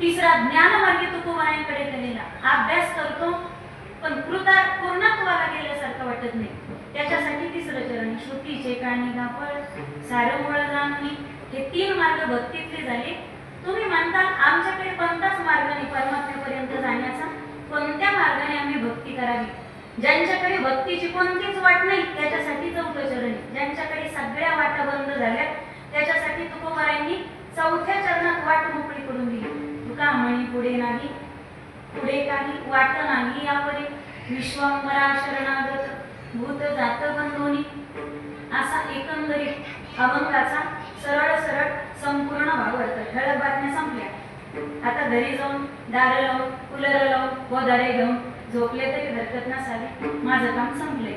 तिसरा ज्ञानमार्गी तुकोबारायांकडे केलेला अभ्यास करतो पण पूर्णत्वाला गेल्यासारखं वाटत नाही. त्याच्यासाठी तिसरं चरण श्रुतीचे कानी गापळ सारं मुळ जाणून हे 3 मार्ग भक्तीतले झाले. तुम्ही म्हणता आमच्याकडे कोणताच मार्ग नाही परमात्म्यापर्यंत जाण्याचा, कोणत्या मार्गाने आम्ही भक्ती करावी? ज्यांच्याकडे भक्तीची कोणतीच वाट नाही त्याच्यासाठी 4थं चरण, ज्यांच्याकडे सगळ्या वाटा बंद झाल्या त्याच्यासाठी तुकोबारायांनी 4थ्या चरणात वाट मोकळी करून दिली. तुका म्हणी पुढे नाही, पुढे काही वाट नाही यावरे, विश्वांबरा शरणागत भूत जात बंधोनी. असा एकंदरीत अभंगाचा सरळ सरळ संपूर्ण भावार्थ. ठळक बातम्या संपल्या. आता घरी जाऊन दार लावून कूलर लावून गोधडे घेऊन झोपले तरी हरकत नसावी. माझं काम संपले.